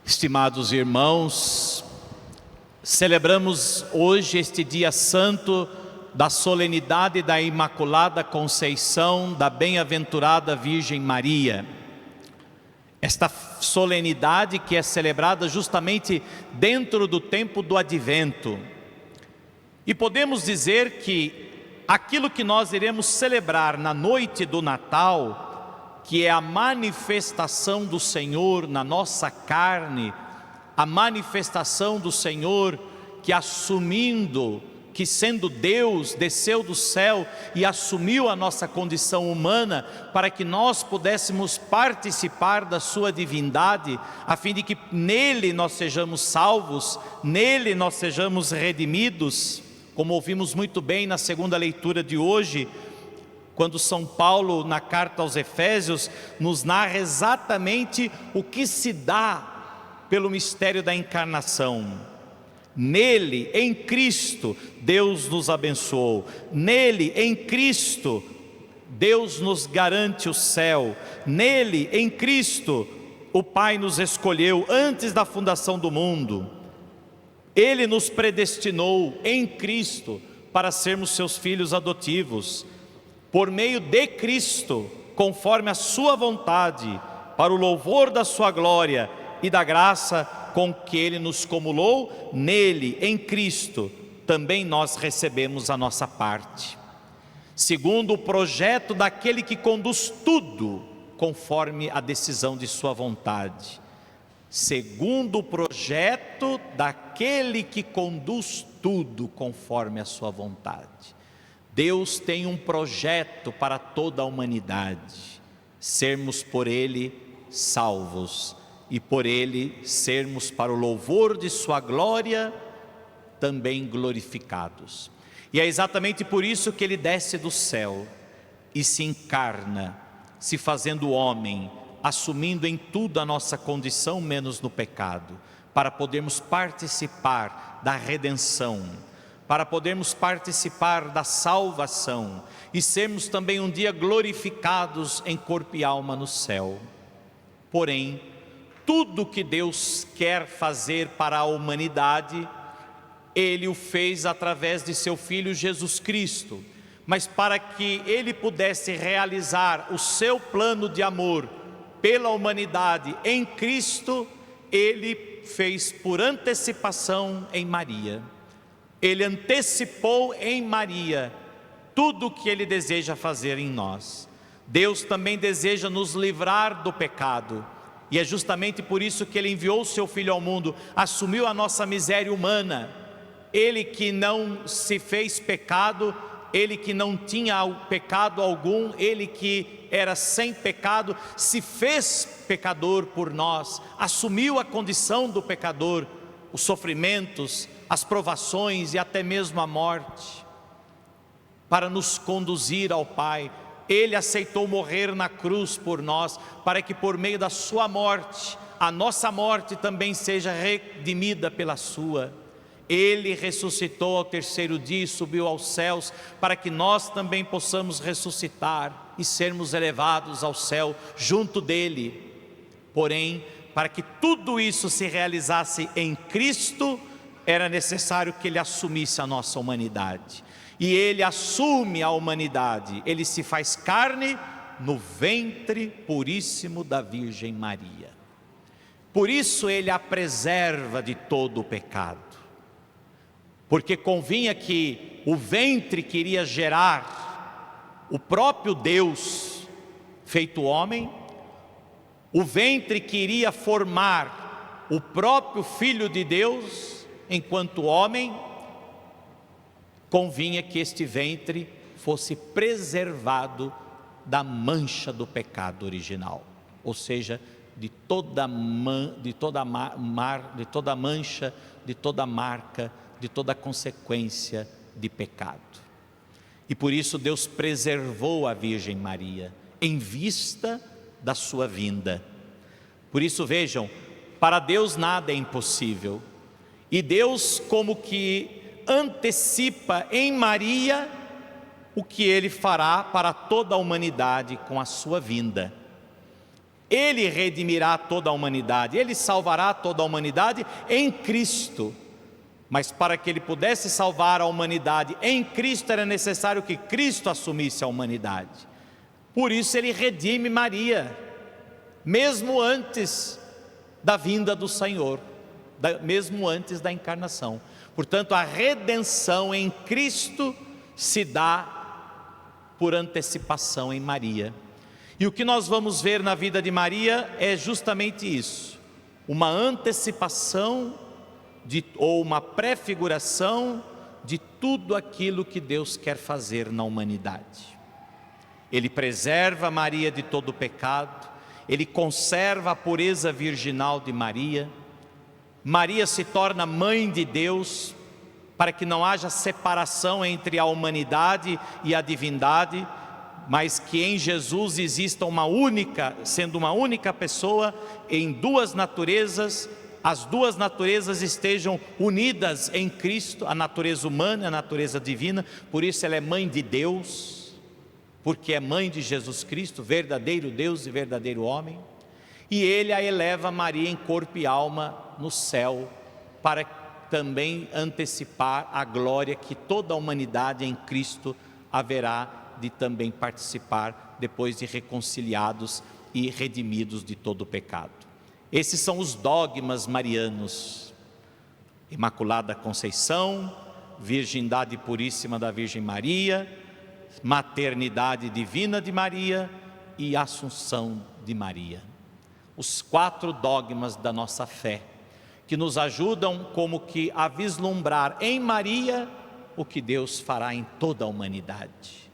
Estimados irmãos, celebramos hoje este dia santo da solenidade da Imaculada Conceição da Bem-aventurada Virgem Maria. Esta solenidade que é celebrada justamente dentro do tempo do Advento. E podemos dizer que aquilo que nós iremos celebrar na noite do Natal, que é a manifestação do Senhor na nossa carne, a manifestação do Senhor que assumindo, que sendo Deus, desceu do céu e assumiu a nossa condição humana para que nós pudéssemos participar da sua divindade, a fim de que nele nós sejamos salvos, nele nós sejamos redimidos, como ouvimos muito bem na segunda leitura de hoje, quando São Paulo, na carta aos Efésios, nos narra exatamente o que se dá pelo mistério da encarnação. Nele, em Cristo, Deus nos abençoou. Nele, em Cristo, Deus nos garante o céu. Nele, em Cristo, o Pai nos escolheu antes da fundação do mundo. Ele nos predestinou em Cristo para sermos seus filhos adotivos. Por meio de Cristo, conforme a sua vontade, para o louvor da sua glória e da graça com que Ele nos cumulou, nele, em Cristo, também nós recebemos a nossa parte. Segundo o projeto daquele que conduz tudo, conforme a decisão de sua vontade. Segundo o projeto daquele que conduz tudo, conforme a sua vontade. Deus tem um projeto para toda a humanidade, sermos por Ele salvos e por Ele sermos para o louvor de sua glória também glorificados. E é exatamente por isso que Ele desce do céu e se encarna, se fazendo homem, assumindo em tudo a nossa condição menos no pecado, para podermos participar da redenção, para podermos participar da salvação e sermos também um dia glorificados em corpo e alma no céu. Porém, tudo que Deus quer fazer para a humanidade, Ele o fez através de seu Filho Jesus Cristo. Mas para que Ele pudesse realizar o seu plano de amor pela humanidade em Cristo, Ele fez por antecipação em Maria. Ele antecipou em Maria tudo o que Ele deseja fazer em nós. Deus também deseja nos livrar do pecado. E é justamente por isso que Ele enviou o seu Filho ao mundo, assumiu a nossa miséria humana. Ele que não se fez pecado, Ele que não tinha pecado algum, Ele que era sem pecado, se fez pecador por nós, assumiu a condição do pecador, os sofrimentos, as provações e até mesmo a morte, para nos conduzir ao Pai. Ele aceitou morrer na cruz por nós, para que por meio da sua morte, a nossa morte também seja redimida pela sua. Ele ressuscitou ao terceiro dia e subiu aos céus, para que nós também possamos ressuscitar e sermos elevados ao céu junto dele. Porém, para que tudo isso se realizasse em Cristo, era necessário que Ele assumisse a nossa humanidade. E Ele assume a humanidade, Ele se faz carne no ventre puríssimo da Virgem Maria. Por isso Ele a preserva de todo o pecado. Porque convinha que o ventre que iria gerar o próprio Deus feito homem, o ventre que iria formar o próprio Filho de Deus enquanto homem, convinha que este ventre fosse preservado da mancha do pecado original, ou seja, de toda mancha, de toda marca, de toda consequência de pecado. E por isso Deus preservou a Virgem Maria em vista da sua vinda. Por isso vejam, para Deus nada é impossível. E Deus como que antecipa em Maria o que Ele fará para toda a humanidade com a sua vinda. Ele redimirá toda a humanidade, Ele salvará toda a humanidade em Cristo. Mas para que Ele pudesse salvar a humanidade em Cristo, era necessário que Cristo assumisse a humanidade. Por isso Ele redime Maria, mesmo antes da vinda do Senhor, mesmo antes da encarnação. Portanto, a redenção em Cristo se dá por antecipação em Maria. E o que nós vamos ver na vida de Maria é justamente isso, uma antecipação ou uma prefiguração de tudo aquilo que Deus quer fazer na humanidade. Ele preserva Maria de todo o pecado, Ele conserva a pureza virginal de Maria. Maria se torna mãe de Deus, para que não haja separação entre a humanidade e a divindade, mas que em Jesus exista sendo uma única pessoa, em duas naturezas, as duas naturezas estejam unidas em Cristo, a natureza humana e a natureza divina. Por isso ela é mãe de Deus, porque é mãe de Jesus Cristo, verdadeiro Deus e verdadeiro homem. E Ele a eleva, Maria, em corpo e alma no céu, para também antecipar a glória que toda a humanidade em Cristo haverá de também participar, depois de reconciliados e redimidos de todo o pecado. Esses são os dogmas marianos: Imaculada Conceição, virgindade puríssima da Virgem Maria, maternidade divina de Maria e Assunção de Maria. Os 4 dogmas da nossa fé, que nos ajudam como que a vislumbrar em Maria o que Deus fará em toda a humanidade.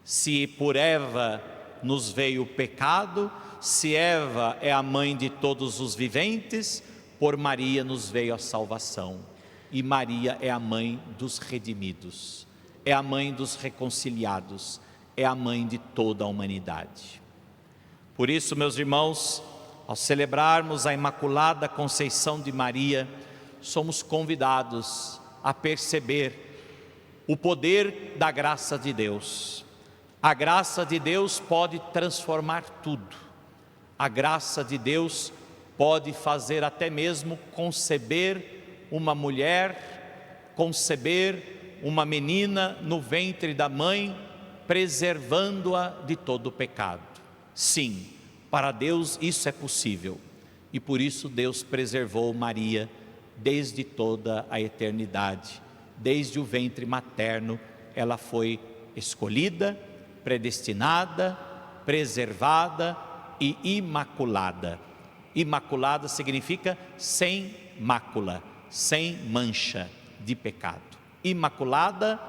Se por Eva nos veio o pecado, se Eva é a mãe de todos os viventes, por Maria nos veio a salvação. E Maria é a mãe dos redimidos, é a mãe dos reconciliados, é a mãe de toda a humanidade. Por isso, meus irmãos, ao celebrarmos a Imaculada Conceição de Maria, somos convidados a perceber o poder da graça de Deus. A graça de Deus pode transformar tudo. A graça de Deus pode fazer até mesmo conceber uma mulher, conceber uma menina no ventre da mãe, preservando-a de todo o pecado. Sim, para Deus isso é possível, e por isso Deus preservou Maria desde toda a eternidade. Desde o ventre materno ela foi escolhida, predestinada, preservada e imaculada. Imaculada significa sem mácula, sem mancha de pecado. Imaculada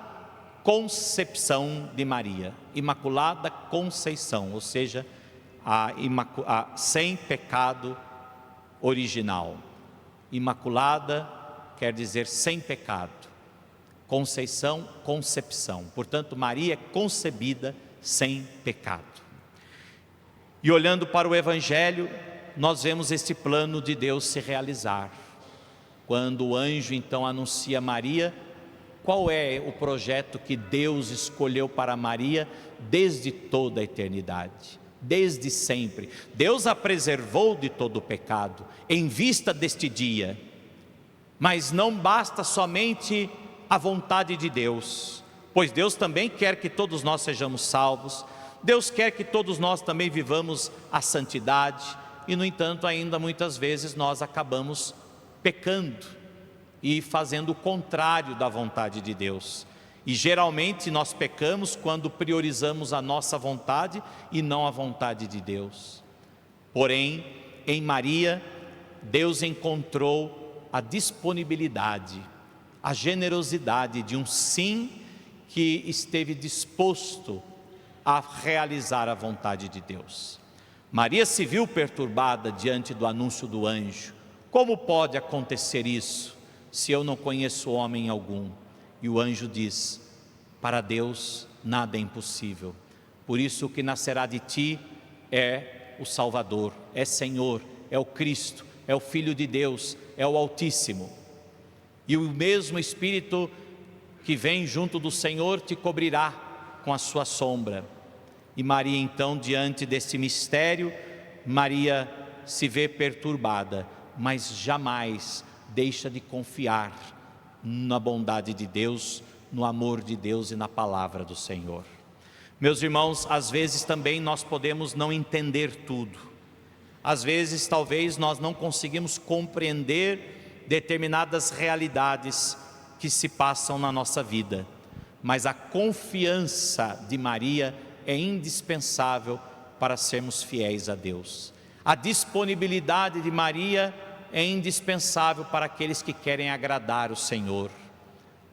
Concepção de Maria, Imaculada Conceição, ou seja, sem pecado original. Imaculada quer dizer sem pecado, Conceição, concepção. Portanto, Maria é concebida sem pecado. E olhando para o Evangelho, nós vemos esse plano de Deus se realizar. Quando o anjo então anuncia Maria, qual é o projeto que Deus escolheu para Maria desde toda a eternidade? Desde sempre. Deus a preservou de todo o pecado, em vista deste dia. Mas não basta somente a vontade de Deus, pois Deus também quer que todos nós sejamos salvos. Deus quer que todos nós também vivamos a santidade, e no entanto ainda muitas vezes nós acabamos pecando e fazendo o contrário da vontade de Deus. E geralmente nós pecamos quando priorizamos a nossa vontade e não a vontade de Deus. Porém, em Maria, Deus encontrou a disponibilidade, a generosidade de um sim que esteve disposto a realizar a vontade de Deus. Maria se viu perturbada diante do anúncio do anjo. Como pode acontecer isso, se eu não conheço homem algum? E o anjo diz: para Deus nada é impossível. Por isso o que nascerá de ti é o Salvador, é Senhor, é o Cristo, é o Filho de Deus, é o Altíssimo. E o mesmo Espírito que vem junto do Senhor te cobrirá com a sua sombra. E Maria então, diante desse mistério, Maria se vê perturbada, mas jamais deixa de confiar na bondade de Deus, no amor de Deus e na palavra do Senhor. Meus irmãos, às vezes também nós podemos não entender tudo. Às vezes talvez nós não conseguimos compreender determinadas realidades que se passam na nossa vida. Mas a confiança de Maria é indispensável para sermos fiéis a Deus. A disponibilidade de Maria é indispensável para aqueles que querem agradar o Senhor.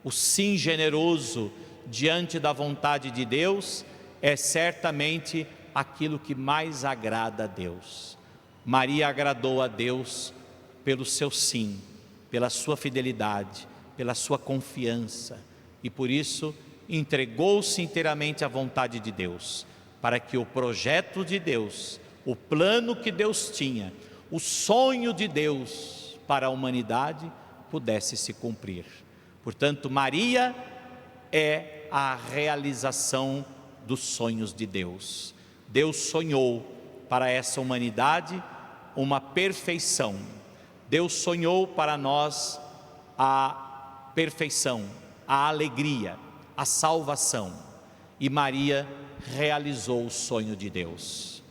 O sim generoso diante da vontade de Deus é certamente aquilo que mais agrada a Deus. Maria agradou a Deus pelo seu sim, pela sua fidelidade, pela sua confiança, e por isso entregou-se inteiramente à vontade de Deus, para que o projeto de Deus, o plano que Deus tinha, o sonho de Deus para a humanidade pudesse se cumprir. Portanto, Maria é a realização dos sonhos de Deus. Deus sonhou para essa humanidade uma perfeição. Deus sonhou para nós a perfeição, a alegria, a salvação. E Maria realizou o sonho de Deus.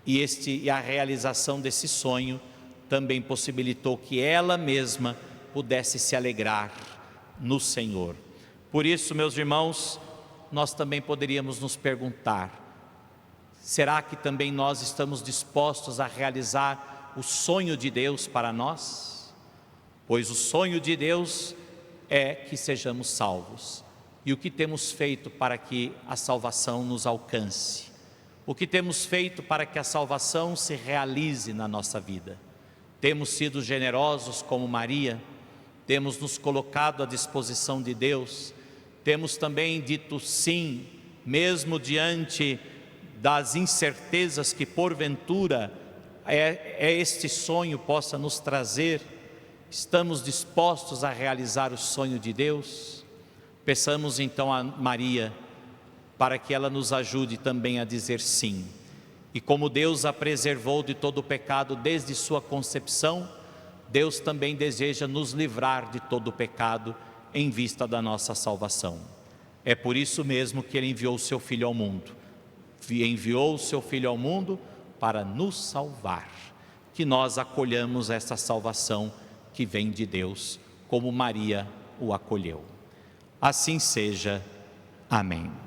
E a realização desse sonho também possibilitou que ela mesma pudesse se alegrar no Senhor. Por isso, meus irmãos, nós também poderíamos nos perguntar: será que também nós estamos dispostos a realizar o sonho de Deus para nós? Pois o sonho de Deus é que sejamos salvos. E o que temos feito para que a salvação nos alcance? O que temos feito para que a salvação se realize na nossa vida? Temos sido generosos como Maria? Temos nos colocado à disposição de Deus? Temos também dito sim, mesmo diante das incertezas que porventura este sonho possa nos trazer? Estamos dispostos a realizar o sonho de Deus? Peçamos então a Maria para que ela nos ajude também a dizer sim. E como Deus a preservou de todo o pecado desde sua concepção, Deus também deseja nos livrar de todo o pecado em vista da nossa salvação. É por isso mesmo que Ele enviou o seu Filho ao mundo. Enviou o seu Filho ao mundo para nos salvar. Que nós acolhamos essa salvação que vem de Deus, como Maria o acolheu. Assim seja. Amém.